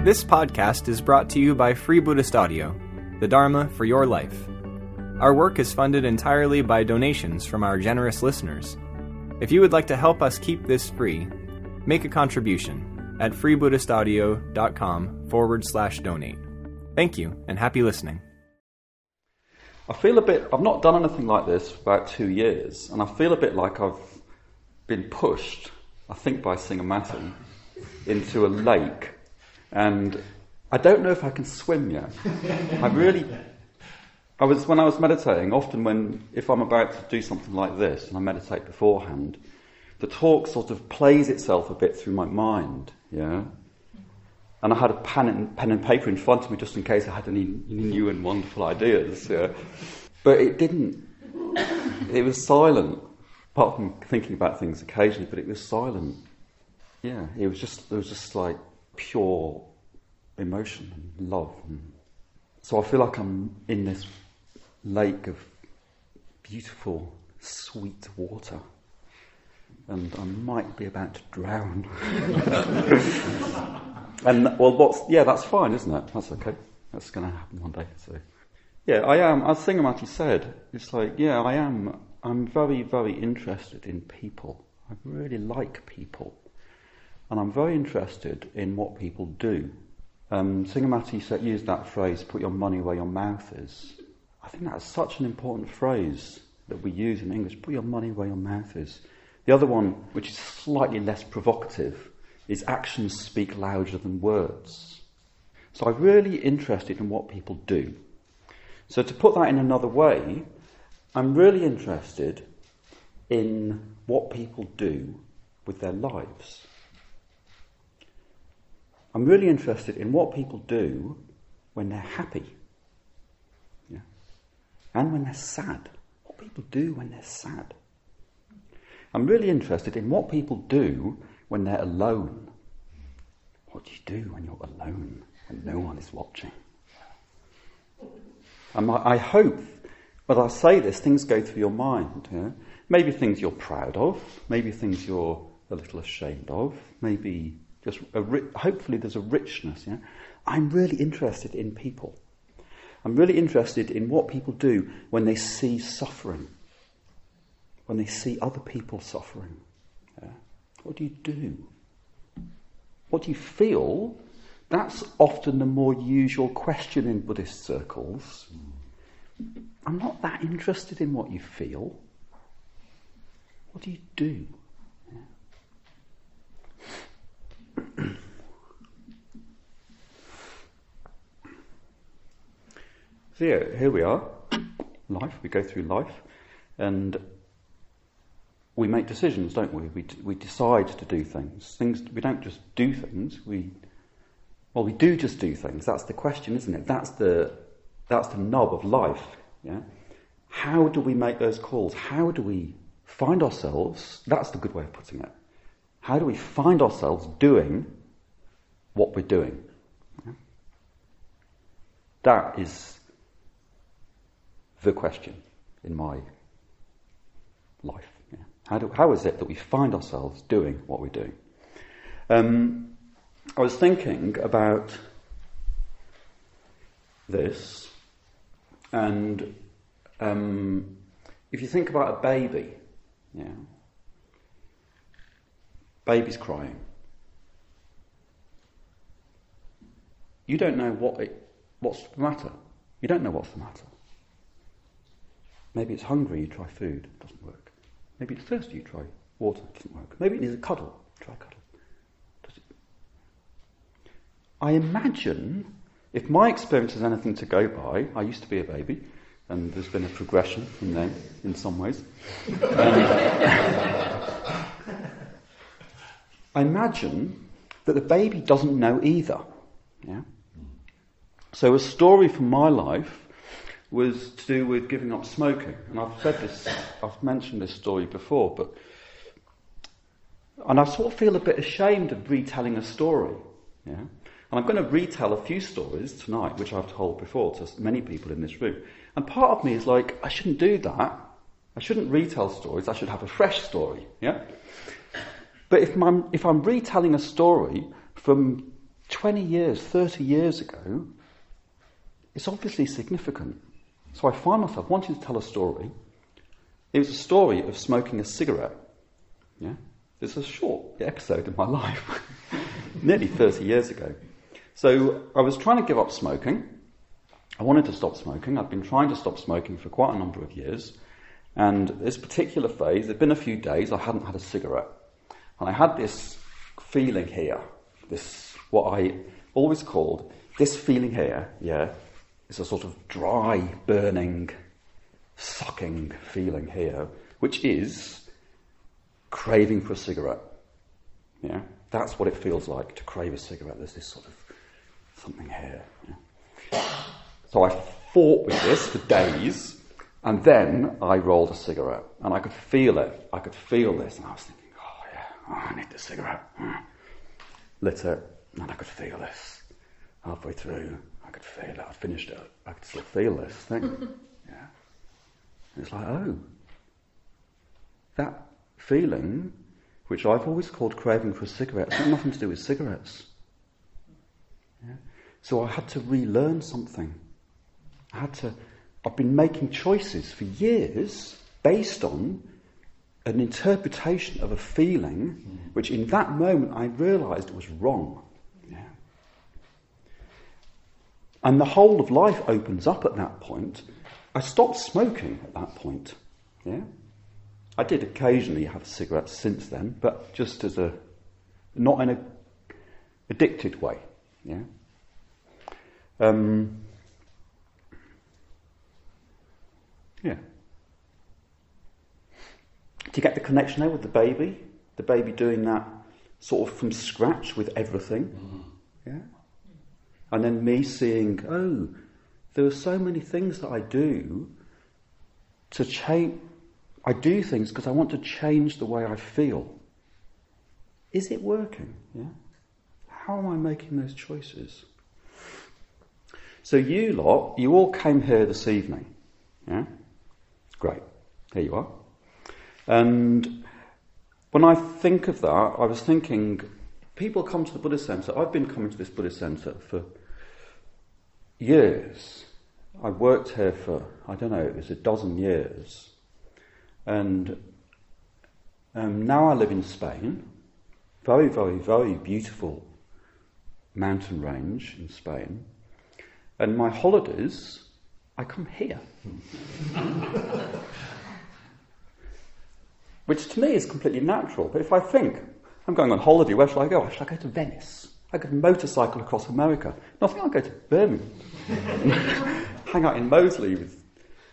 This podcast is brought to you by Free Buddhist Audio, the Dharma for your life. Our work is funded entirely by donations from our generous listeners. If you would like to help us keep this free, make a contribution at freebuddhistaudio.com/donate. Thank you, and happy listening. I feel I've not done anything like this for about 2 years, and I feel a bit like I've been pushed, I think by Singamati, into a lake. And I don't know if I can swim yet. When I was meditating, often if I'm about to do something like this, and I meditate beforehand, the talk sort of plays itself a bit through my mind, yeah? And I had a pen and paper in front of me just in case I had any new and wonderful ideas, yeah? But it didn't. It was silent, apart from thinking about things occasionally, but it was silent. Yeah, it was just like pure emotion and love. So I feel like I'm in this lake of beautiful, sweet water, and I might be about to drown. And that's fine, isn't it? That's okay. That's going to happen one day. So, yeah, I am. As Singamati said, it's like, yeah, I am. I'm very, very interested in people. I really like people. And I'm very interested in what people do. Singamati used that phrase, put your money where your mouth is. I think that's such an important phrase that we use in English, put your money where your mouth is. The other one, which is slightly less provocative, is actions speak louder than words. So I'm really interested in what people do. So to put that in another way, I'm really interested in what people do with their lives. I'm really interested in what people do when they're happy, yeah? And when they're sad. What people do when they're sad. I'm really interested in what people do when they're alone. What do you do when you're alone, when no one is watching? And I hope, when I say this, things go through your mind. Yeah? Maybe things you're proud of, maybe things you're a little ashamed of, maybe just hopefully there's a richness. Yeah? I'm really interested in people. I'm really interested in what people do when they see suffering, when they see other people suffering. Yeah? What do you do? What do you feel? That's often the more usual question in Buddhist circles. I'm not that interested in what you feel. What do you do? So yeah, here we are. Life, we go through life, and we make decisions, don't we? We decide to do things. We don't just do things. We do just do things. That's the question, isn't it? That's the nub of life. Yeah. How do we make those calls? How do we find ourselves? That's the good way of putting it. How do we find ourselves doing what we're doing? Yeah. That is the question in my life. Yeah. How is it that we find ourselves doing what we're doing? I was thinking about this, and if you think about a baby, yeah, baby's crying. You don't know what's the matter. You don't know what's the matter. Maybe it's hungry, you try food, it doesn't work. Maybe it's thirsty, you try water, it doesn't work. Maybe it needs a cuddle, try a cuddle. I imagine, if my experience is anything to go by, I used to be a baby, and there's been a progression from then, in some ways. I imagine that the baby doesn't know either. Yeah? So a story from my life was to do with giving up smoking. And I've mentioned this story before, and I sort of feel a bit ashamed of retelling a story. Yeah? And I'm going to retell a few stories tonight, which I've told before to many people in this room. And part of me is like, I shouldn't do that. I shouldn't retell stories. I should have a fresh story. Yeah. But if I'm retelling a story from 20 years, 30 years ago, it's obviously significant. So I find myself wanting to tell a story. It was a story of smoking a cigarette. Yeah? It's a short episode in my life, nearly 30 years ago. So I was trying to give up smoking. I wanted to stop smoking. I'd been trying to stop smoking for quite a number of years. And this particular phase, there'd been a few days I hadn't had a cigarette. And I had this feeling here, this, what I always called, this feeling here, yeah, is a sort of dry, burning, sucking feeling here, which is craving for a cigarette. Yeah, that's what it feels like to crave a cigarette. There's this sort of something here. Yeah. So I fought with this for days, and then I rolled a cigarette, and I could feel it. I could feel this, and I was thinking, oh yeah, I need the cigarette. Lit it, and I could feel this. Halfway through, I could feel it. I'd finished it. I could still feel this thing. Yeah. And it's like, oh, that feeling, which I've always called craving for a cigarette, it's got nothing to do with cigarettes. Yeah. So I had to relearn something. I've been making choices for years based on an interpretation of a feeling which in that moment I realised was wrong. Yeah. And the whole of life opens up at that point. I stopped smoking at that point. Yeah. I did occasionally have cigarettes since then, but just as not in a addicted way. Yeah. Yeah. Do you get the connection there with the baby? The baby doing that sort of from scratch with everything? Mm-hmm. Yeah. And then me seeing, oh, there are so many things that I do to change. I do things because I want to change the way I feel. Is it working? Yeah. How am I making those choices? So you lot, you all came here this evening. Yeah? Great. Here you are. And when I think of that, I was thinking, people come to the Buddhist Centre. I've been coming to this Buddhist Centre for years. I worked here for, I don't know, it was a dozen years. And now I live in Spain. Very, very, very beautiful mountain range in Spain. And my holidays, I come here. Which to me is completely natural. But if I think, I'm going on holiday, where shall I go? Shall I go to Venice? I could motorcycle across America. No, I think I'll go to Birmingham. Hang out in Moseley with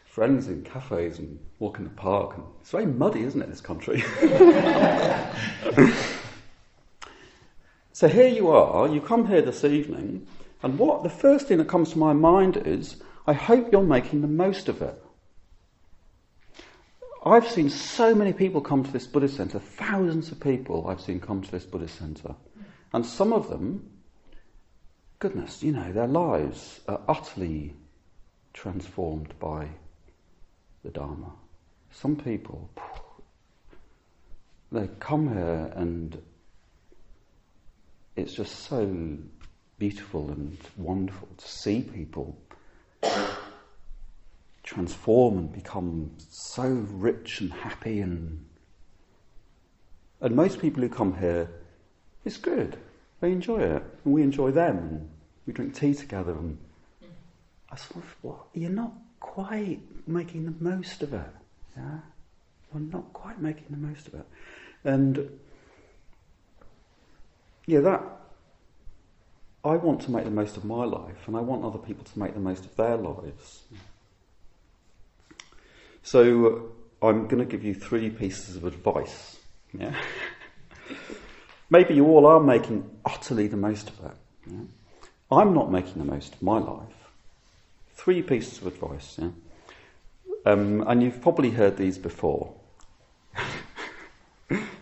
friends in cafes and walk in the park. And it's very muddy, isn't it, this country? So here you are, you come here this evening, and what the first thing that comes to my mind is, I hope you're making the most of it. I've seen so many people come to this Buddhist Centre, thousands of people I've seen come to this Buddhist Centre. And some of them, goodness, you know, their lives are utterly transformed by the Dharma. Some people, they come here and it's just so beautiful and wonderful to see people transform and become so rich and happy, and most people who come here, it's good. They enjoy it, and we enjoy them, and we drink tea together, and I sort of, well, you're not quite making the most of it. Yeah? You're not quite making the most of it. And yeah, that I want to make the most of my life, and I want other people to make the most of their lives. So I'm going to give you 3 pieces of advice. Yeah? Maybe you all are making utterly the most of it. Yeah? I'm not making the most of my life. 3 pieces of advice. Yeah? And you've probably heard these before.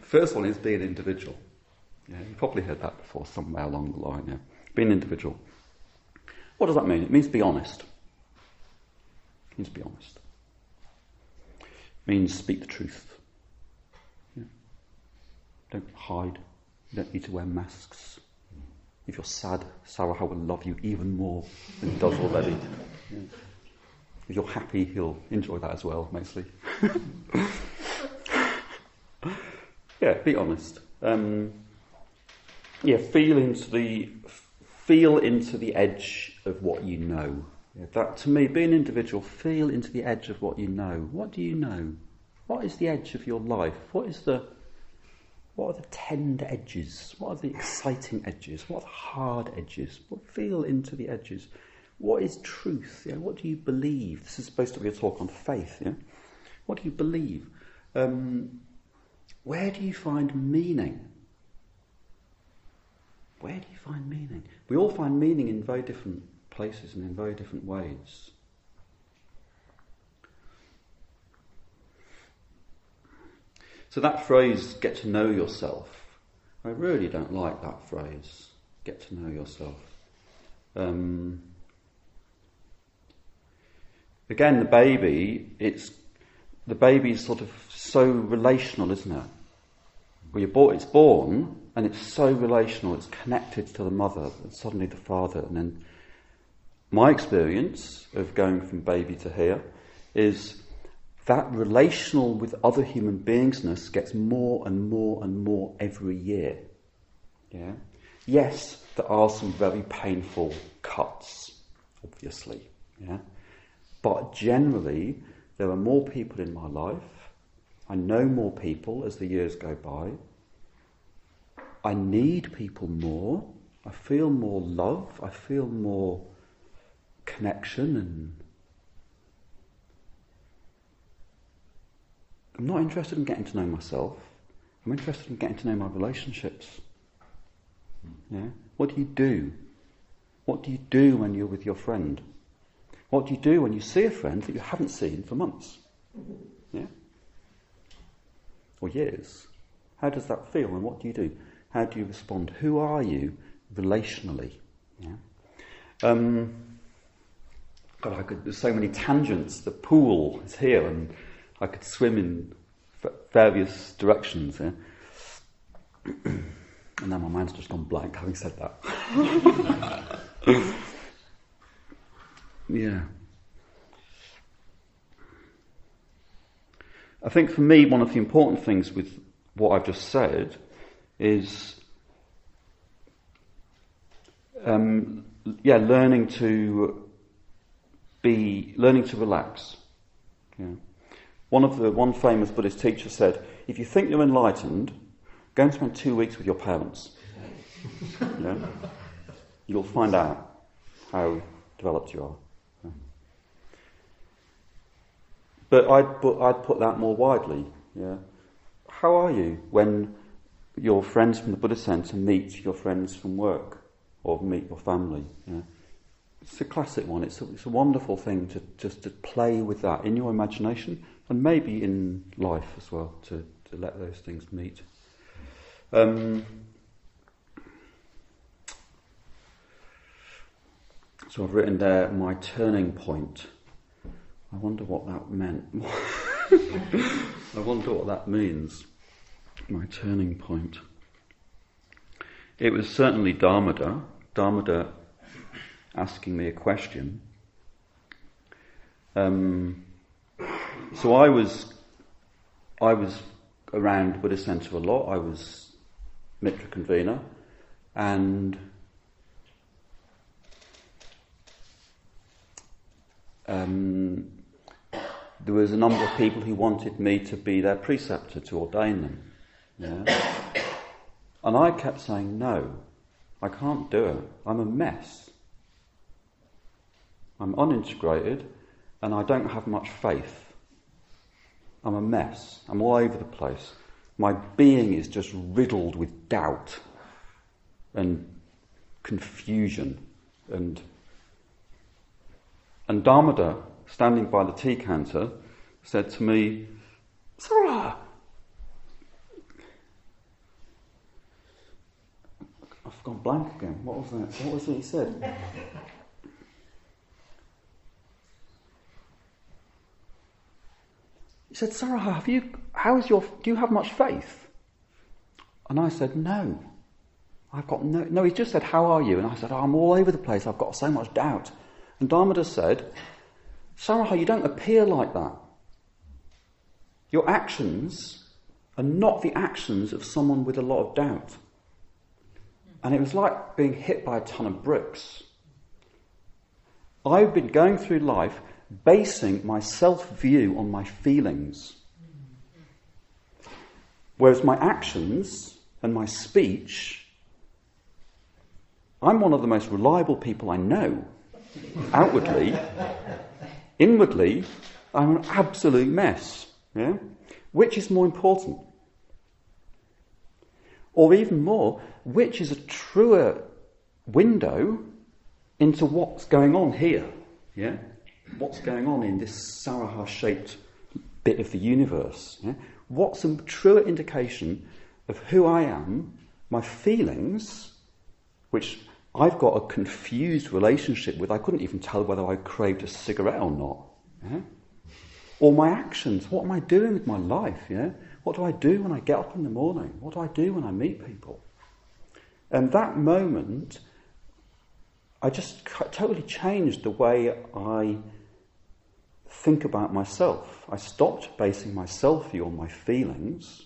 First one is be an individual. Yeah, you've probably heard that before somewhere along the line. Yeah? Be an individual. What does that mean? It means be honest. It means be honest. It means speak the truth. Yeah? Don't hide. You don't need to wear masks. If you're sad, Sarah will love you even more than he does already. Yeah. If you're happy, he'll enjoy that as well, mostly. Yeah, be honest. Feel into the edge of what you know. Yeah, that, to me, be an individual, feel into the edge of what you know. What do you know? What is the edge of your life? What are the tender edges? What are the exciting edges? What are the hard edges? Feel into the edges. What is truth? Yeah? What do you believe? This is supposed to be a talk on faith. Yeah? What do you believe? Where do you find meaning? Where do you find meaning? We all find meaning in very different places and in very different ways. So that phrase, get to know yourself, I really don't like that phrase, get to know yourself. Again, the baby is sort of so relational, isn't it? Well, it's born, and it's so relational, it's connected to the mother, and suddenly the father. And then my experience of going from baby to here is that relational with other human beingness gets more and more and more every year. Yeah? Yes, there are some very painful cuts, obviously. Yeah? But generally, there are more people in my life. I know more people as the years go by. I need people more. I feel more love. I feel more connection, and I'm not interested in getting to know myself. I'm interested in getting to know my relationships. Yeah? What do you do? What do you do when you're with your friend? What do you do when you see a friend that you haven't seen for months? Yeah? Or years? How does that feel, and what do you do? How do you respond? Who are you relationally? Yeah? There's so many tangents. The pool is here, and I could swim in various directions. Yeah? And now my mind's just gone blank, having said that. Yeah. I think for me, one of the important things with what I've just said is learning to relax. Yeah. One famous Buddhist teacher said, if you think you're enlightened, go and spend 2 weeks with your parents. Yeah? You'll find out how developed you are. Yeah. But I'd put that more widely. Yeah? How are you when your friends from the Buddhist Centre meet your friends from work or meet your family? Yeah? It's a classic one. It's a wonderful thing to play with that in your imagination and maybe in life as well, to let those things meet. So I've written there, my turning point. I wonder what that meant. I wonder what that means. My turning point. It was certainly Dharmada asking me a question. So I was around Buddhist Centre a lot. I was Mitra convener, and there was a number of people who wanted me to be their preceptor, to ordain them. Yeah? And I kept saying, no, I can't do it. I'm a mess. I'm unintegrated, and I don't have much faith. I'm a mess. I'm all over the place. My being is just riddled with doubt and confusion. And Dharmada, standing by the tea counter, said to me, Sarah, I've gone blank again. What was that? What was it he said? He said, Sarah, do you have much faith? And I said, no. I've got no, he just said, how are you? And I said, I'm all over the place, I've got so much doubt. And Damodar said, Saraha, you don't appear like that. Your actions are not the actions of someone with a lot of doubt. And it was like being hit by a ton of bricks. I've been going through life basing my self-view on my feelings. Whereas my actions and my speech, I'm one of the most reliable people I know. Outwardly, inwardly, I'm an absolute mess. Yeah? Which is more important? Or even more, which is a truer window into what's going on here? Yeah? What's going on in this Saraha-shaped bit of the universe? Yeah? What's a truer indication of who I am, my feelings, which I've got a confused relationship with. I couldn't even tell whether I craved a cigarette or not. Yeah? Or my actions. What am I doing with my life? Yeah? What do I do when I get up in the morning? What do I do when I meet people? And that moment, I just totally changed the way I think about myself. I stopped basing my self-view on my feelings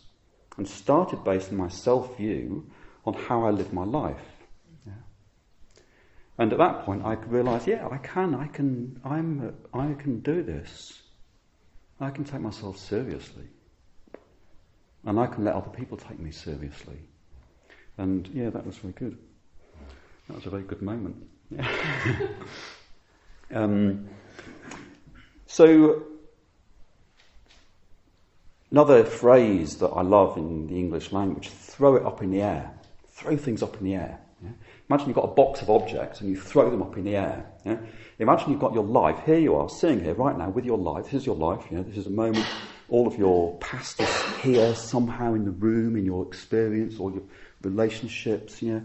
and started basing my self-view on how I live my life. Yeah. And at that point, I realised, yeah, I can do this. I can take myself seriously. And I can let other people take me seriously. And yeah, that was very good. That was a very good moment. Yeah. So, another phrase that I love in the English language, throw it up in the air. Throw things up in the air. Yeah? Imagine you've got a box of objects and you throw them up in the air. Yeah? Imagine you've got your life. Here you are, sitting here right now with your life. This is your life. You know, this is a moment. All of your past is here somehow in the room, in your experience, all your relationships. You know,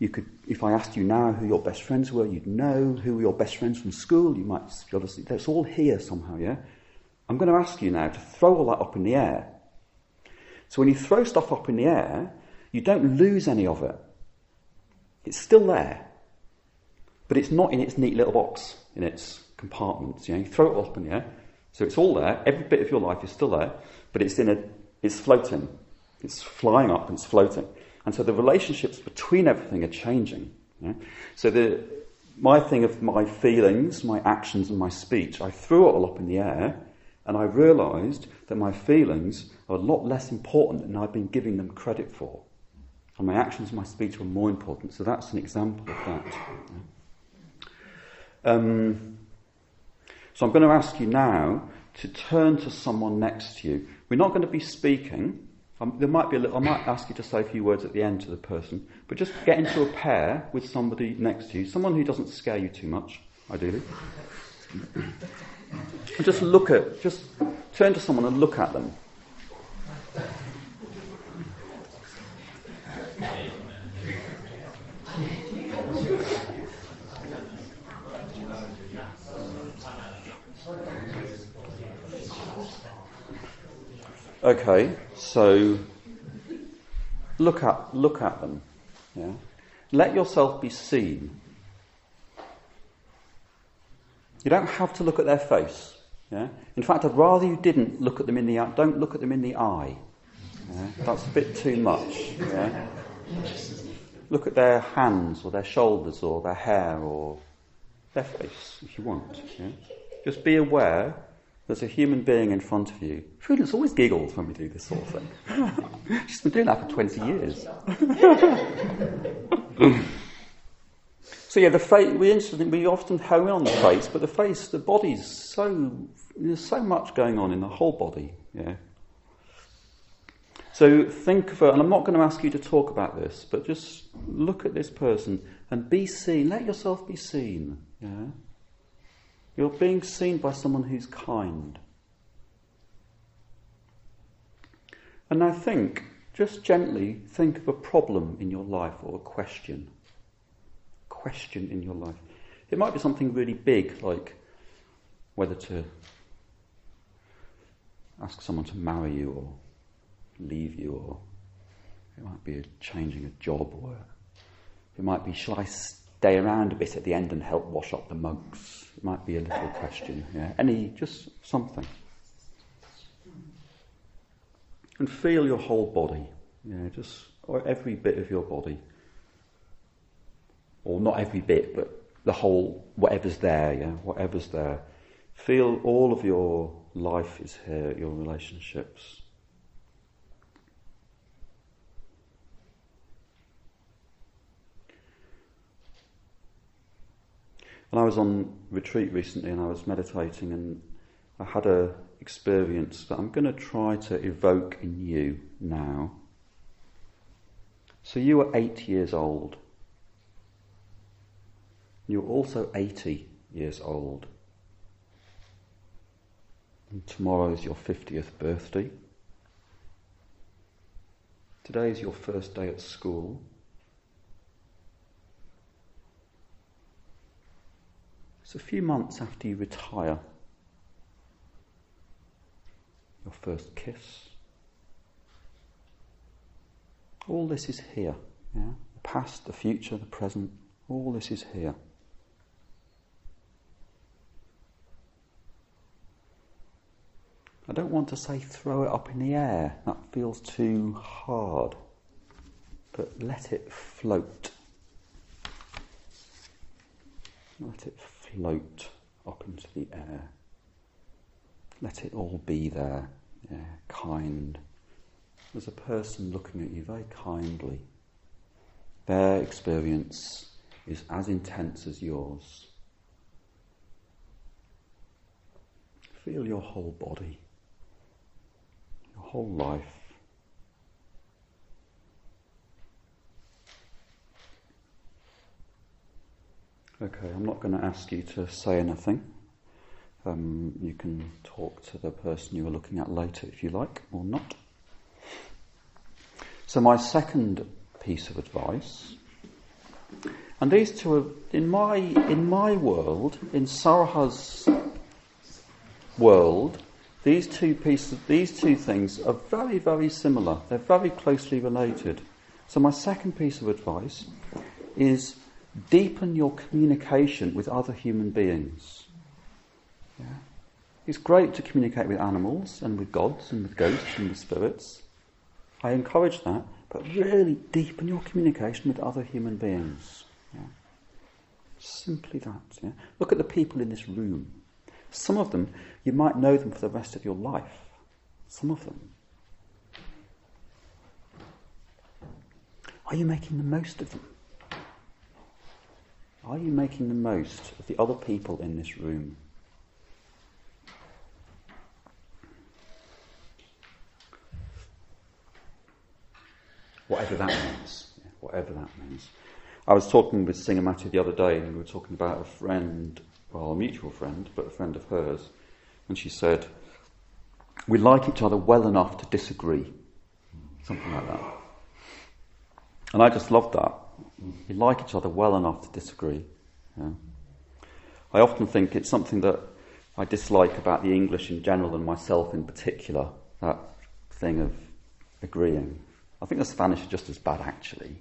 you could, if I asked you now who your best friends were, you'd know. Who were your best friends from school? You might obviously. That's all here somehow. Yeah. I'm going to ask you now to throw all that up in the air. So when you throw stuff up in the air, you don't lose any of it. It's still there. But it's not in its neat little box, in its compartments. You know, you throw it up in the air, so it's all there. Every bit of your life is still there, but it's floating. It's flying up and it's floating. And so the relationships between everything are changing. You know? So my thing of my feelings, my actions and my speech, I threw it all up in the air, and I realised that my feelings are a lot less important than I've been giving them credit for. And my actions and my speech were more important. So that's an example of that. So I'm going to ask you now to turn to someone next to you. We're not going to be speaking. I might ask you to say a few words at the end to the person, but just get into a pair with somebody next to you, someone who doesn't scare you too much, ideally. And just turn to someone and look at them. Okay, so look at them. Yeah? Let yourself be seen. You don't have to look at their face. Yeah? In fact, I'd rather you didn't look at them in the eye. Don't look at them in the eye. Yeah? That's a bit too much. Yeah? Look at their hands or their shoulders or their hair or their face if you want. Yeah? Just be aware there's a human being in front of you. Prudence always giggles when we do this sort of thing. She's been doing that for 20 years. So yeah, the face, we often hone in on the face, but the body's there's so much going on in the whole body. Yeah. So think of and I'm not going to ask you to talk about this, but just look at this person and be seen. Let yourself be seen. Yeah. You're being seen by someone who's kind. And now just gently think of a problem in your life or a question. Question in your life. It might be something really big, like whether to ask someone to marry you or leave you, or it might be changing a job or It might be, shall I stay around a bit at the end and help wash up the mugs? It might be a little question. Yeah? Just something. And feel your whole body. Or every bit of your body. Or not every bit, but the whole, whatever's there, whatever's there. Feel all of your life is here, your relationships. And I was on retreat recently and I was meditating and I had an experience that I'm going to try to evoke in you now. So you are 8 years old. You're also 80 years old. And tomorrow is your 50th birthday. Today is your first day at school. It's a few months after you retire. Your first kiss. All this is here. The past, the future, the present, all this is here. I don't want to say throw it up in the air. That feels too hard. But let it float. Let it float up into the air. Let it all be there. Kind. There's a person looking at you very kindly. Their experience is as intense as yours. Feel your whole body. Your whole life. Okay, I'm not going to ask you to say anything. You can talk to the person you were looking at later if you like, or not. So my second piece of advice, and these two are, in my world, in Saraha's world, these two things are very, very similar. They're very closely related. So my second piece of advice is deepen your communication with other human beings. It's great to communicate with animals and with gods and with ghosts and with spirits. I encourage that, but really deepen your communication with other human beings. Simply that. Look at the people in this room. Some of them, you might know them for the rest of your life. Some of them. Are you making the most of them? Are you making the most of the other people in this room? Whatever that means. Whatever that means. I was talking with Singamati the other day, and we were talking about a friend, well, a mutual friend, but a friend of hers, and she said, we like each other well enough to disagree. Something like that. And I just loved that. We like each other well enough to disagree. I often think it's something that I dislike about the English in general and myself in particular, that thing of agreeing. I think the Spanish are just as bad, actually.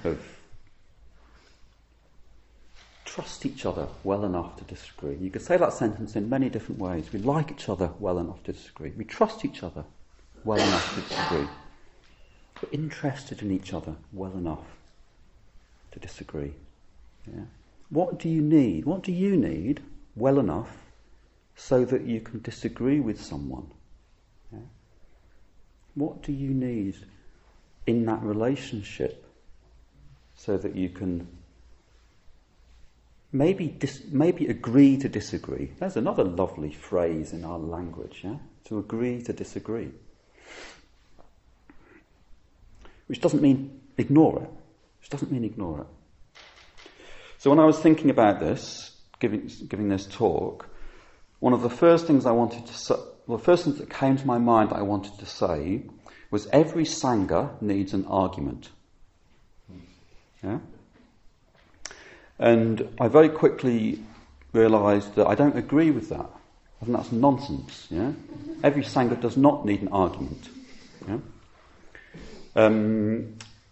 Of trust each other well enough to disagree. You could say that sentence in many different ways. We like each other well enough to disagree. We trust each other well enough to disagree. We're interested in each other well enough to disagree. What do you need? What do you need well enough so that you can disagree with someone? What do you need in that relationship so that you can maybe agree to disagree? There's another lovely phrase in our language, to agree to disagree. Which doesn't mean ignore it. So when I was thinking about this, giving this talk, one of the first things that came to my mind that I wanted to say was every Sangha needs an argument. And I very quickly realised that I don't agree with that. I think that's nonsense. Every Sangha does not need an argument.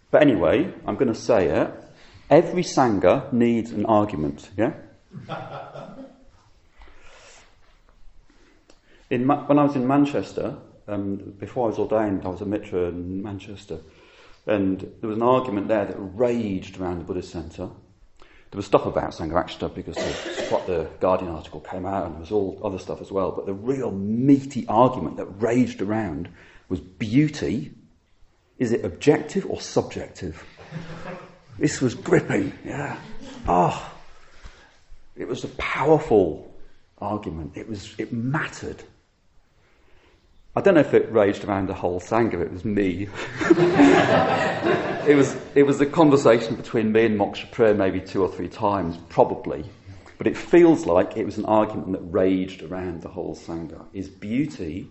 But anyway, I'm going to say it. Every Sangha needs an argument, yeah? When I was in Manchester, before I was ordained, I was a mitra in Manchester, and there was an argument there that raged around the Buddhist Centre. There was stuff about Sangharakshita because the Guardian article came out, and there was all other stuff as well, but the real meaty argument that raged around was beauty. Is it objective or subjective? This was gripping, yeah. It was a powerful argument. It mattered. I don't know if it raged around the whole Sangha, it was me. It was a conversation between me and Moksha Priya maybe 2 or 3 times, probably. But it feels like it was an argument that raged around the whole Sangha. Is beauty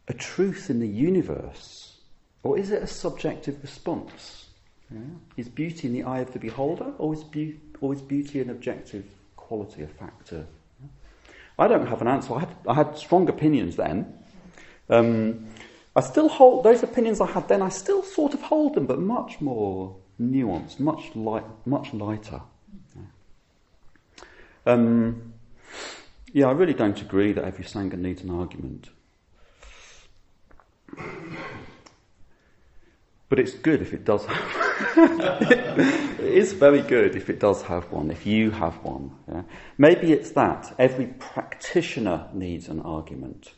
a truth in the universe, or is it a subjective response? Yeah? Is beauty in the eye of the beholder, or is beauty an objective quality, a factor? Yeah? I don't have an answer. I had strong opinions then. I still hold those opinions I had then. I still sort of hold them, but much more nuanced, much lighter. Yeah, I really don't agree that every Sangha needs an argument. But it's good if it does have it is very good if it does have one, if you have one. Yeah? Maybe it's that. Every practitioner needs an argument.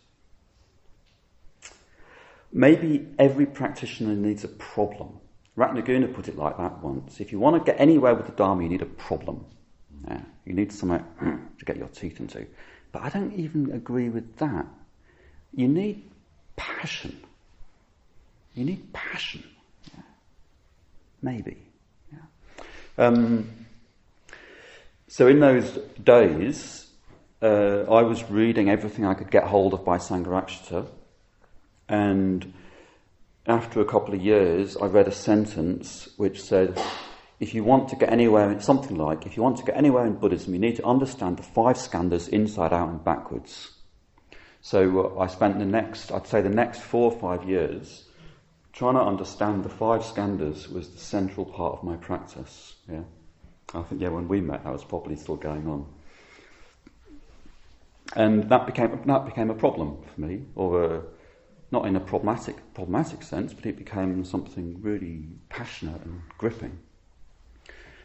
Maybe every practitioner needs a problem. Ratnaguna put it like that once. If you want to get anywhere with the Dharma, you need a problem. Yeah? You need something to get your teeth into. But I don't even agree with that. You need passion. You need passion. Yeah. Maybe. Yeah. So in those days, I was reading everything I could get hold of by Sangharakshita, and after a couple of years, I read a sentence which said, if you want to get anywhere, something like, if you want to get anywhere in Buddhism, you need to understand the 5 skandhas inside out and backwards. So I spent the next 4 or 5 years trying to understand the 5 skandhas was the central part of my practice. Yeah, I think when we met, that was probably still going on, and that became a problem for me, or not in a problematic sense, but it became something really passionate and gripping.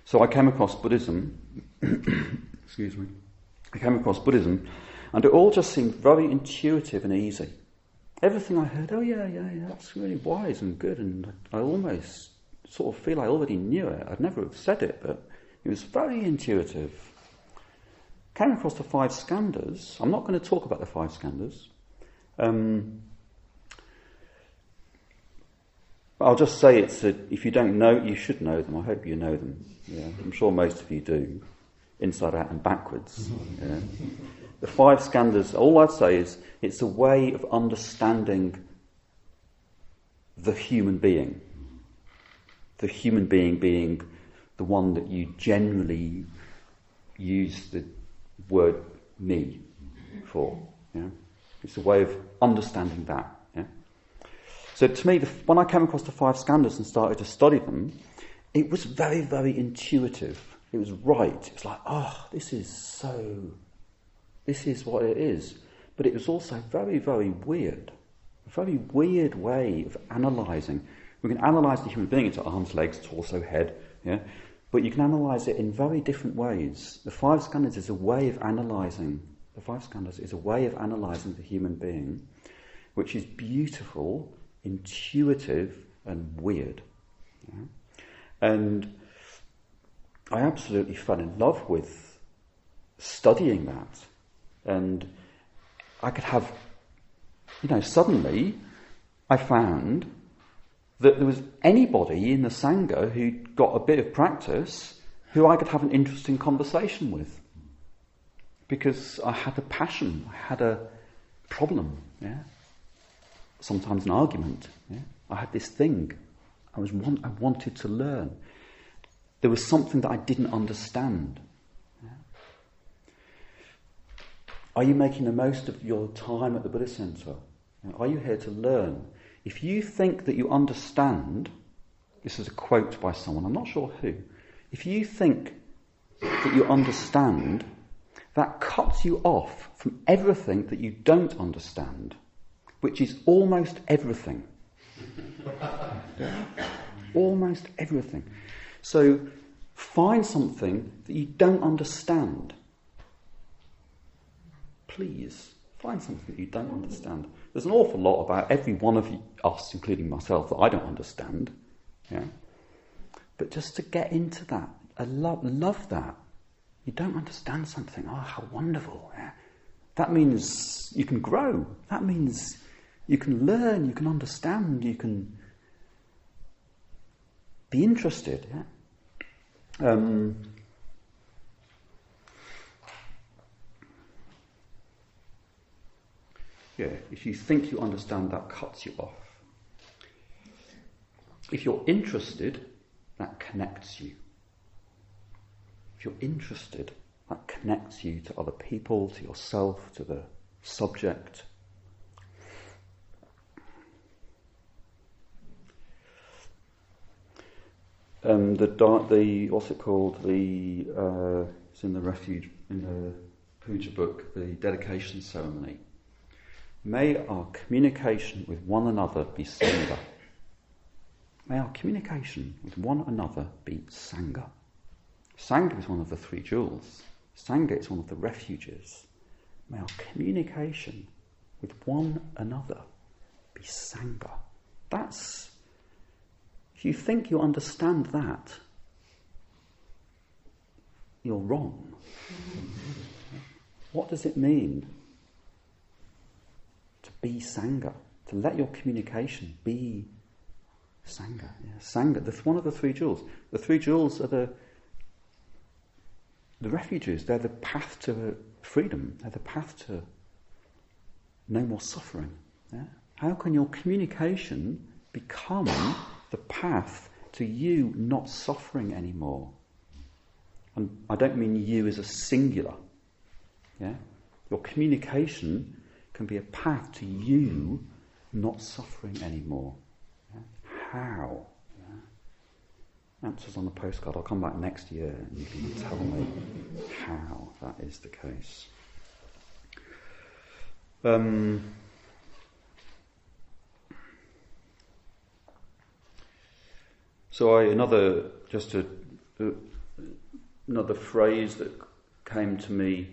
So I came across Buddhism. Excuse me. I came across Buddhism, and it all just seemed very intuitive and easy. Everything I heard, yeah, that's really wise and good, and I almost sort of feel I already knew it. I'd never have said it, but it was very intuitive. Came across the 5 skandhas. I'm not going to talk about the 5 skandhas. I'll just say if you don't know, you should know them. I hope you know them. Yeah, I'm sure most of you do, inside out and backwards. Yeah. The 5 skandhas, all I'd say is it's a way of understanding the human being. The human being being the one that you generally use the word me for. Yeah? It's a way of understanding that. Yeah? So to me, when I came across the 5 skandhas and started to study them, it was very, very intuitive. It was right. It was like, this is what it is. But it was also very, very weird. A very weird way of analysing. We can analyse the human being into arms, legs, torso, head, yeah? But you can analyse it in very different ways. The 5 skandhas is a way of analysing. The 5 skandhas is a way of analysing the human being, which is beautiful, intuitive, and weird. Yeah? And I absolutely fell in love with studying that. And I could have, suddenly I found that there was anybody in the Sangha who'd got a bit of practice who I could have an interesting conversation with. Because I had a passion, I had a problem, yeah. Sometimes an argument, yeah. I had this thing I wanted to learn. There was something that I didn't understand. Yeah. Are you making the most of your time at the Buddhist Centre? Are you here to learn? If you think that you understand, this is a quote by someone, I'm not sure who. If you think that you understand, that cuts you off from everything that you don't understand, which is almost everything. Almost everything. So find something that you don't understand. Please, find something that you don't understand. There's an awful lot about every one of us, including myself, that I don't understand. Yeah? But just to get into that, I love that. You don't understand something. Oh, how wonderful. Yeah? That means you can grow. That means you can learn, you can understand, you can be interested. Yeah? If you think you understand, that cuts you off. If you're interested, that connects you. If you're interested, that connects you to other people, to yourself, to the subject. What's it called? It's in the Refuge, in the Puja book, the dedication ceremony. May our communication with one another be Sangha. May our communication with one another be Sangha. Sangha is one of the three jewels. Sangha is one of the refuges. May our communication with one another be Sangha. If you think you understand that, you're wrong. What does it mean to be Sangha? To let your communication be Sangha. Yeah, Sangha, that's one of the three jewels. The three jewels are the refuges. They're the path to freedom. They're the path to no more suffering. Yeah? How can your communication become the path to you not suffering anymore? And I don't mean you as a singular. Yeah? Your communication can be a path to you not suffering anymore. Yeah? How? Yeah? Answers on the postcard. I'll come back next year and you can tell me how that is the case. So another phrase that came to me.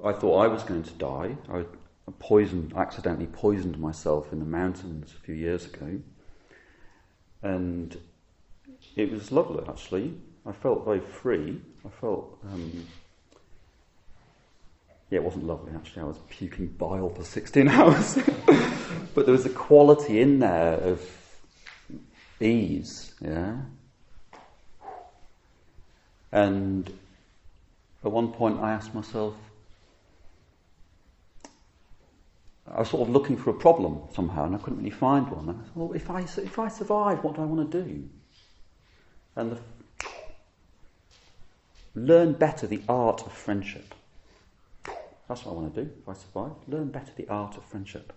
I thought I was going to die. I accidentally poisoned myself in the mountains a few years ago, and it was lovely. Actually, I felt very free. I felt. It wasn't lovely. Actually, I was puking bile for 16 hours. But there was a quality in there of ease, yeah. And at one point I asked myself, I was sort of looking for a problem somehow, and I couldn't really find one. And I thought, well, if I survive, what do I want to do? And learn better the art of friendship. That's what I want to do if I survive. Learn better the art of friendship.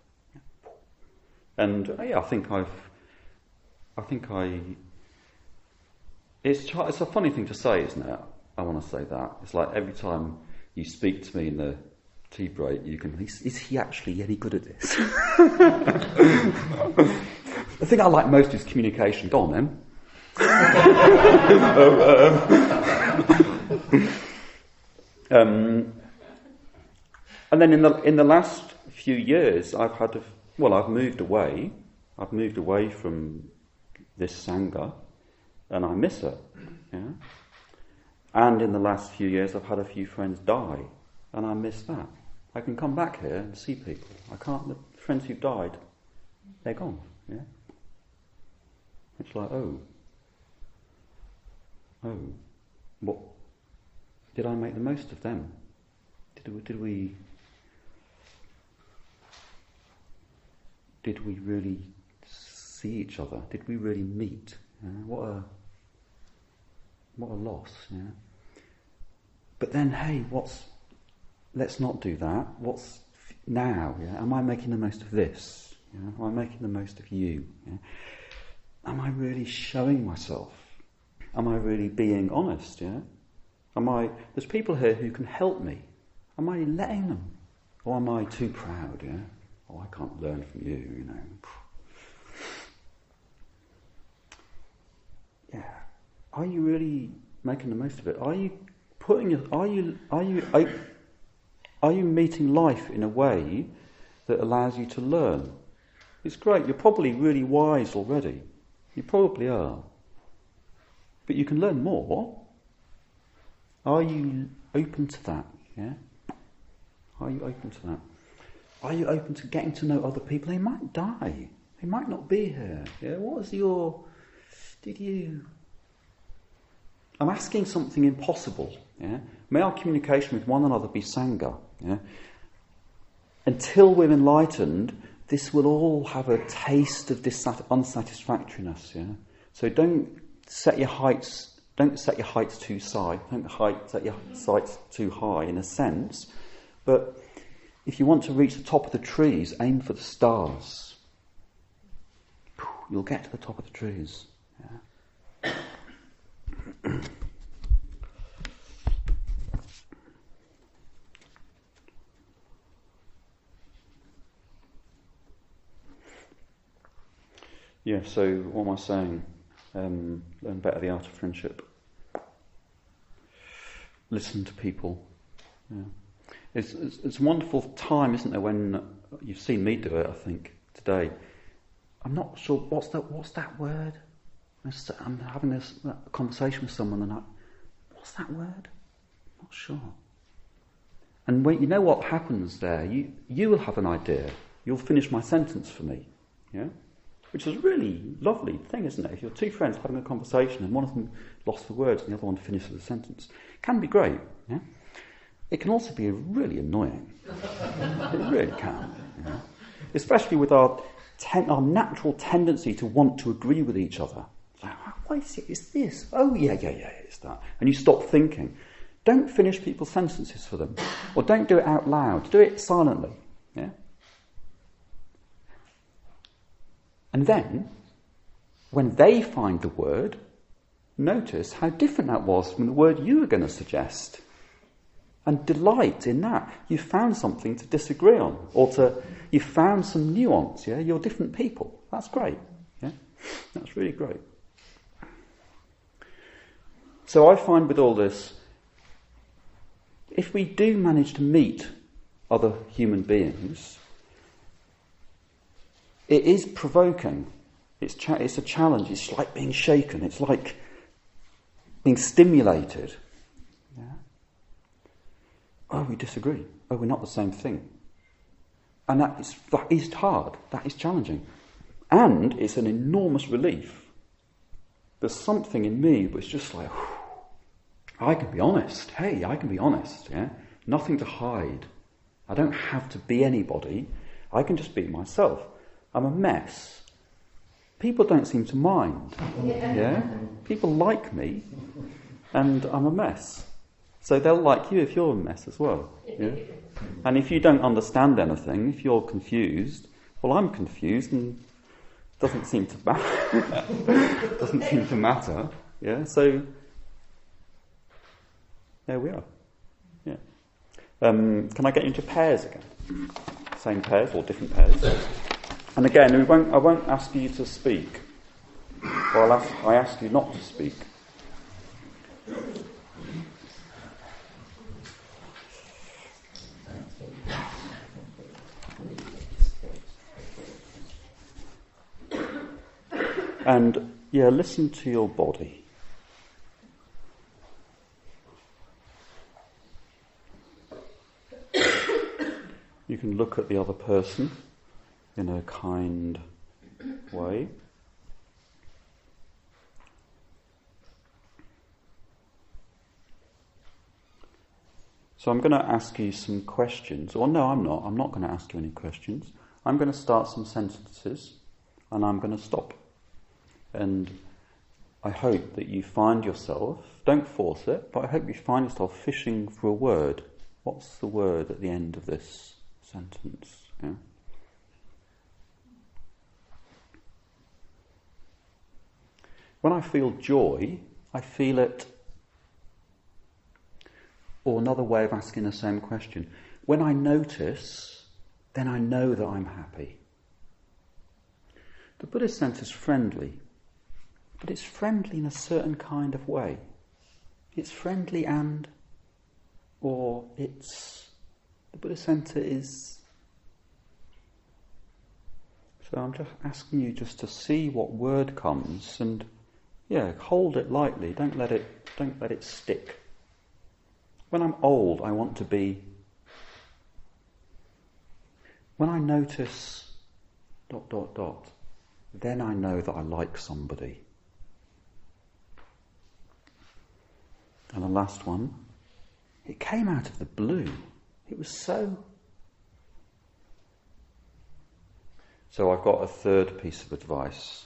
And it's a funny thing to say, isn't it? I want to say that. It's like every time you speak to me in the tea break, is he actually any good at this? The thing I like most is communication. Go on then. And then in the last few years, I've moved away. I've moved away from this Sangha, and I miss it. Yeah? And in the last few years, I've had a few friends die, and I miss that. I can come back here and see people. I can't. The friends who've died, they're gone. Yeah. It's like, what? Did I make the most of them? Did we really see each other? Did we really meet? What a loss. Yeah? But then, hey, let's not do that. What's now? Yeah? Am I making the most of this? Yeah? Am I making the most of you? Yeah? Am I really showing myself? Am I really being honest? Yeah? There's people here who can help me. Am I letting them? Or am I too proud? Yeah? Oh, I can't learn from you, you know. Yeah. Are you really making the most of it? Are you meeting life in a way that allows you to learn? It's great. You're probably really wise already. You probably are. But you can learn more. Are you open to that? Yeah? Are you open to that? Are you open to getting to know other people? They might die. They might not be here. Yeah? I'm asking something impossible. Yeah? May our communication with one another be Sangha. Yeah? Until we're enlightened, this will all have a taste of unsatisfactoriness. Yeah? So don't set your heights too high. Don't set your sights too high in a sense. But if you want to reach the top of the trees, aim for the stars. You'll get to the top of the trees. Yeah? Yeah, so what am I saying? Learn better the art of friendship. Listen to people. Yeah. It's a wonderful time, isn't there, when you've seen me do it, I think, today. I'm not sure, what's that word? I'm having this conversation with someone and what's that word? Not sure. And when you know what happens there, you will have an idea. You'll finish my sentence for me. Yeah? Which is a really lovely thing, isn't it? If you're two friends having a conversation and one of them lost for words and the other one finishes the sentence, it can be great. Yeah? It can also be really annoying. It really can. Yeah? Especially with our natural tendency to want to agree with each other. Like, what is it? It's this. Oh, yeah, it's that. And you stop thinking. Don't finish people's sentences for them. Or don't do it out loud. Do it silently. Yeah? And then, when they find the word, notice how different that was from the word you were going to suggest. And delight in that. You found something to disagree on. Or you found some nuance. Yeah? You're different people. That's great. Yeah? That's really great. So I find with all this, if we do manage to meet other human beings, it is provoking. It's a challenge. It's like being shaken. It's like being stimulated. Yeah? Oh, we disagree. Oh, we're not the same thing. And that is hard. That is challenging. And it's an enormous relief. There's something in me which is just like, I can be honest. Hey, I can be honest. Yeah? Nothing to hide. I don't have to be anybody. I can just be myself. I'm a mess. People don't seem to mind. Yeah? People like me, and I'm a mess. So they'll like you if you're a mess as well. Yeah? And if you don't understand anything, if you're confused, well, I'm confused, and it doesn't seem to matter. Doesn't seem to matter. Yeah? So there we are. Yeah. Can I get into pairs again? Same pairs or different pairs? And again, I won't ask you to speak. Or I ask you not to speak. And, listen to your body. You can look at the other person in a kind way. So I'm going to ask you some questions. Or no, I'm not. I'm not going to ask you any questions. I'm going to start some sentences and I'm going to stop. And I hope that you find yourself, don't force it, but I hope you find yourself fishing for a word. What's the word at the end of this sentence? Yeah? When I feel joy, I feel it. Or another way of asking the same question. When I notice, then I know that I'm happy. The Buddhist sense is friendly, but it's friendly in a certain kind of way. It's friendly the Buddhist center is. So I'm just asking you just to see what word comes and, hold it lightly. Don't let it stick. When I'm old, I want to be. When I notice ... then I know that I like somebody. And the last one, it came out of the blue. It was so... So I've got a third piece of advice.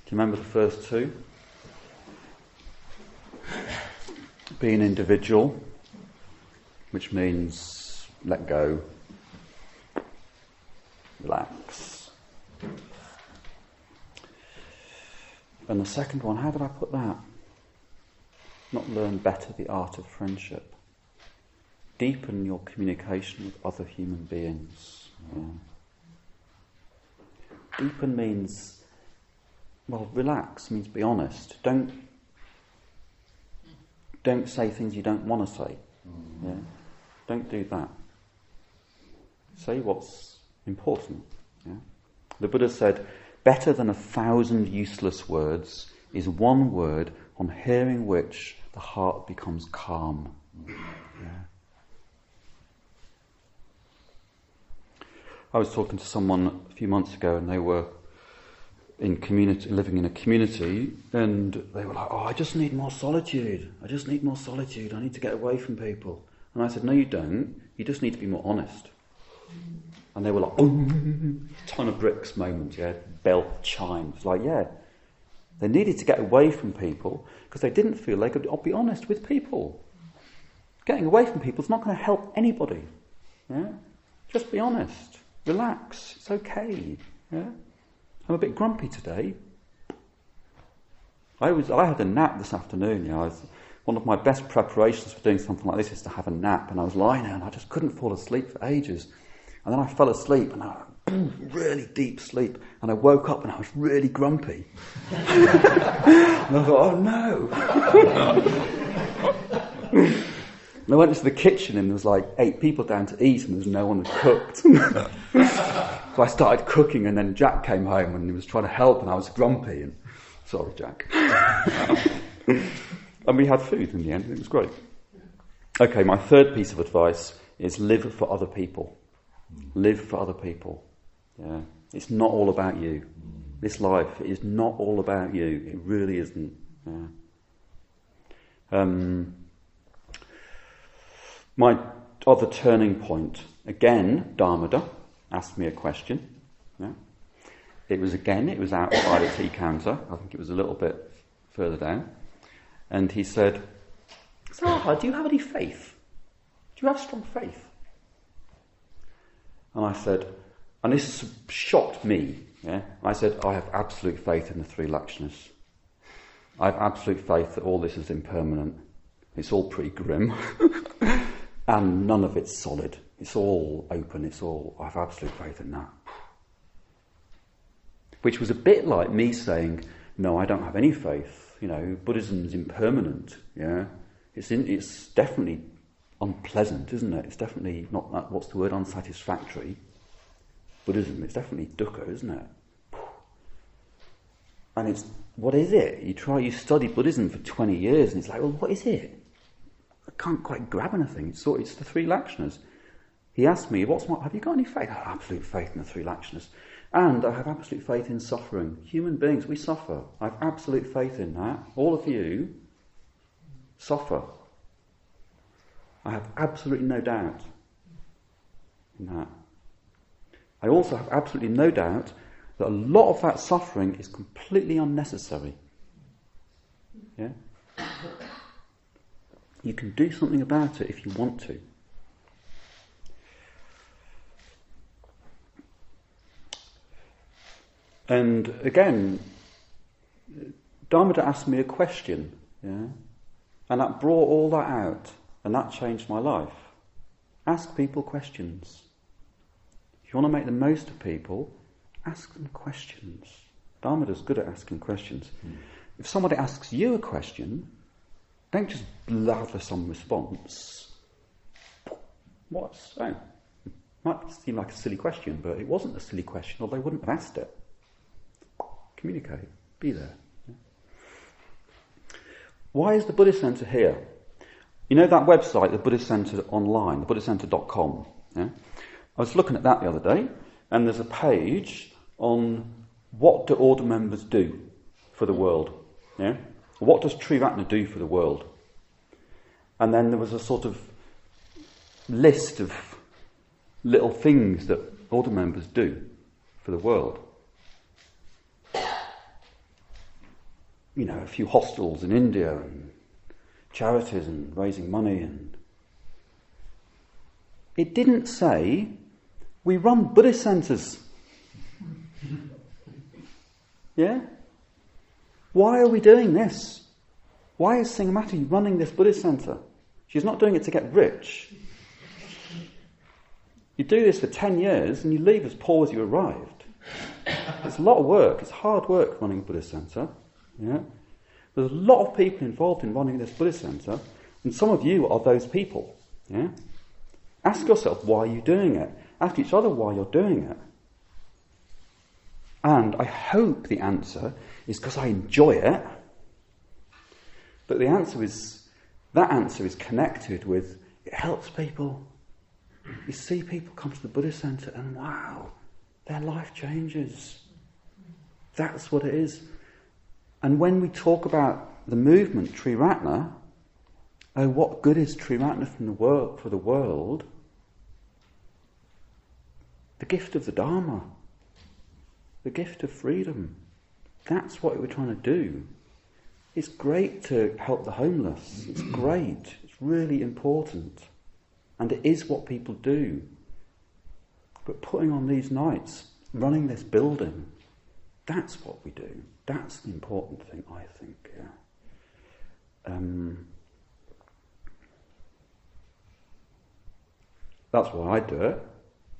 Do you remember the first two? Be an individual, which means let go, relax. And the second one, how did I put that? Not learn better the art of friendship. Deepen your communication with other human beings. Yeah. Deepen means, relax means be honest. Don't say things you don't want to say. Yeah? Don't do that. Say what's important. Yeah? The Buddha said, better than 1,000 useless words is one word on hearing which the heart becomes calm. Yeah. I was talking to someone a few months ago and they were living in a community, and they were like, I just need more solitude. I need to get away from people. And I said, no, you don't. You just need to be more honest. And they were like, ton of bricks moment, bell chimes. They needed to get away from people because they didn't feel they could be honest with people. Getting away from people is not going to help anybody. Yeah? Just be honest. Relax. It's okay. Yeah? I'm a bit grumpy today. I had a nap this afternoon. One of my best preparations for doing something like this is to have a nap, and I was lying there and I just couldn't fall asleep for ages. And then I fell asleep, and I really deep sleep, and I woke up and I was really grumpy. And I thought, oh no! And I went into the kitchen and there was 8 people down to eat and there was no one that cooked. So I started cooking, and then Jack came home and he was trying to help and I was grumpy. And sorry, Jack. And we had food in the end, and it was great. Okay, my third piece of advice is live for other people. Live for other people. Yeah, it's not all about you. This life is not all about you. It really isn't. Yeah. My other turning point, again, Dharmada asked me a question. Yeah. It was outside a tea counter. I think it was a little bit further down. And he said, Saha, do you have any faith? Do you have strong faith? And I said, and this shocked me. Yeah? I said, I have absolute faith in the 3 Lakshanas. I have absolute faith that all this is impermanent. It's all pretty grim. And none of it's solid. It's all open. I have absolute faith in that. Which was a bit like me saying, no, I don't have any faith. Buddhism is impermanent. Yeah, it's definitely unpleasant, isn't it? It's definitely not that. What's the word? Unsatisfactory. Buddhism. It's definitely dukkha, isn't it? And what is it? You study Buddhism for 20 years, and it's like, well, what is it? I can't quite grab anything. It's the 3 Lakshanas. He asked me, have you got any faith? I have absolute faith in the 3 Lakshanas. And I have absolute faith in suffering. Human beings, we suffer. I have absolute faith in that. All of you suffer. I have absolutely no doubt in that. I also have absolutely no doubt that a lot of that suffering is completely unnecessary. Yeah? You can do something about it if you want to. And again, Dharma asked me a question, yeah, and that brought all that out, and that changed my life. Ask people questions. If you want to make the most of people, ask them questions. Dharmada's good at asking questions. If somebody asks you a question, don't just blather some response. Might seem like a silly question, but it wasn't a silly question, or they wouldn't have asked it. Communicate. Be there. Why is the Buddhist Centre here? You know that website, the Buddhist Centre online, thebuddhistcentre.com? Yeah? I was looking at that the other day, and there's a page on what do order members do for the world. Yeah? What does Triratna do for the world? And then there was a sort of list of little things that order members do for the world. You know, a few hostels in India and charities and raising money, and it didn't say we run Buddhist centres. Yeah? Why are we doing this? Why is Singamati running this Buddhist centre? She's not doing it to get rich. You do this for 10 years and you leave as poor as you arrived. It's a lot of work. It's hard work running a Buddhist centre. Yeah? There's a lot of people involved in running this Buddhist centre, and some of you are those people. Yeah? Ask yourself, why are you doing it? Ask each other why you're doing it. And I hope the answer is because I enjoy it. But that answer is connected with, it helps people. You see people come to the Buddhist Centre and wow, their life changes. That's what it is. And when we talk about the movement, Triratna, oh, what good is Triratna from the world, for the world? The gift of the Dharma. The gift of freedom. That's what we're trying to do. It's great to help the homeless. It's great. It's really important. And it is what people do. But putting on these nights, running this building, that's what we do. That's the important thing, I think. Yeah. That's why I do it.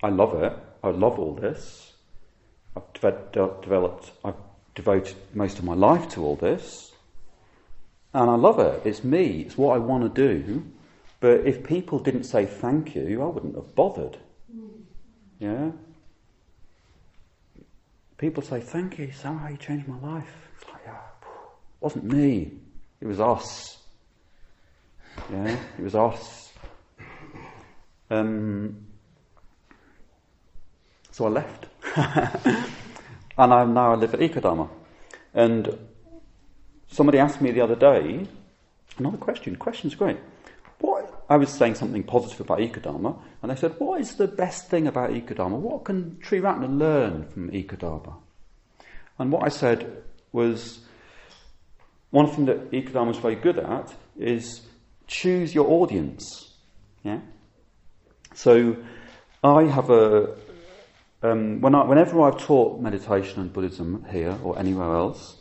I love it. I love all this. I've devoted most of my life to all this. And I love it. It's me. It's what I want to do. But if people didn't say thank you, I wouldn't have bothered. Yeah? People say, thank you, somehow you changed my life. It's like, yeah, it wasn't me. It was us. Yeah? It was us. So I left. And I live at Ikadama. And somebody asked me the other day, another question. Question's great. I was saying something positive about Ikadama, and they said, what is the best thing about Ikadama? What can Triratna learn from Ikadama? And what I said was, one thing that Ikadama is very good at is choose your audience. Yeah. So I have whenever I've taught meditation and Buddhism here or anywhere else,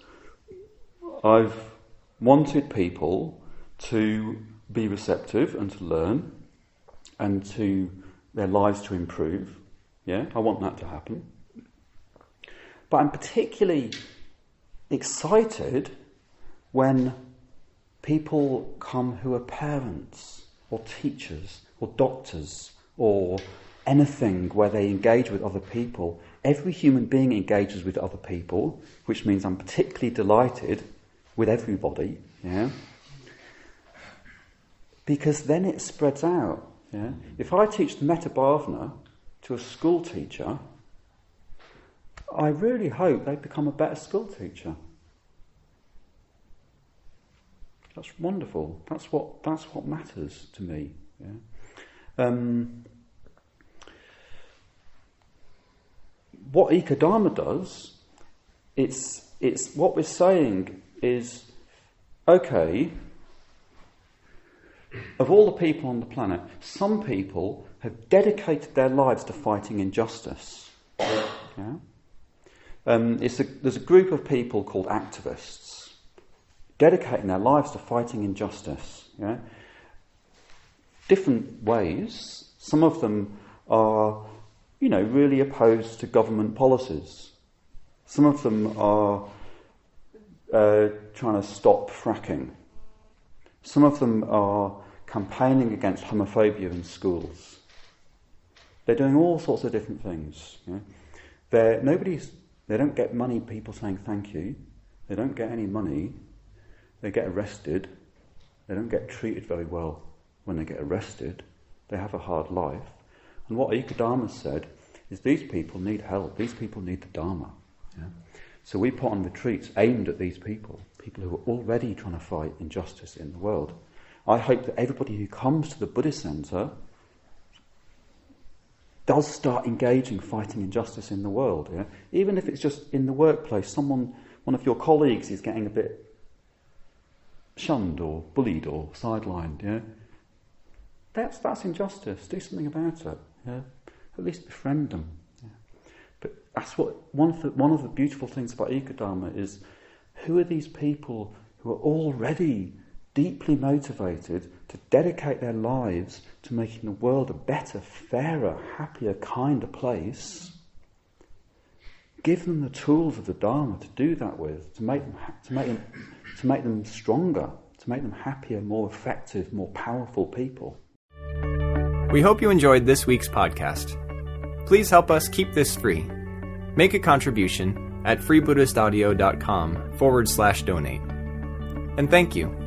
I've wanted people to be receptive and to learn and to their lives to improve. Yeah, I want that to happen. But I'm particularly excited when people come who are parents or teachers or doctors or anything where they engage with other people. Every human being engages with other people, which means I'm particularly delighted with everybody. Yeah. Because then it spreads out. Yeah? If I teach Metta Bhavana to a school teacher, I really hope they become a better school teacher. That's wonderful. That's what matters to me. Yeah? What Ikadama does, it's what we're saying is, okay, of all the people on the planet, some people have dedicated their lives to fighting injustice. Yeah? There's a group of people called activists, dedicating their lives to fighting injustice. Yeah? Different ways. Some of them are, really opposed to government policies. Some of them are trying to stop fracking. Some of them are campaigning against homophobia in schools. They're doing all sorts of different things. Yeah? They don't get money, people saying thank you. They don't get any money. They get arrested. They don't get treated very well when they get arrested. They have a hard life. And what Ekadharma said is these people need help. These people need the Dharma. Yeah? So we put on retreats aimed at these people who are already trying to fight injustice in the world. I hope that everybody who comes to the Buddhist Centre does start engaging fighting injustice in the world. Yeah? Even if it's just in the workplace, one of your colleagues is getting a bit shunned or bullied or sidelined. Yeah? That's injustice. Do something about it. Yeah? At least befriend them. Yeah? But that's what one of the beautiful things about Ekadharma is. Who are these people who are already deeply motivated to dedicate their lives to making the world a better, fairer, happier, kinder place? Give them the tools of the Dharma to do that with, to make them stronger, to make them happier, more effective, more powerful people. We hope you enjoyed this week's podcast. Please help us keep this free. Make a contribution at freebuddhistaudio.com/donate. And thank you.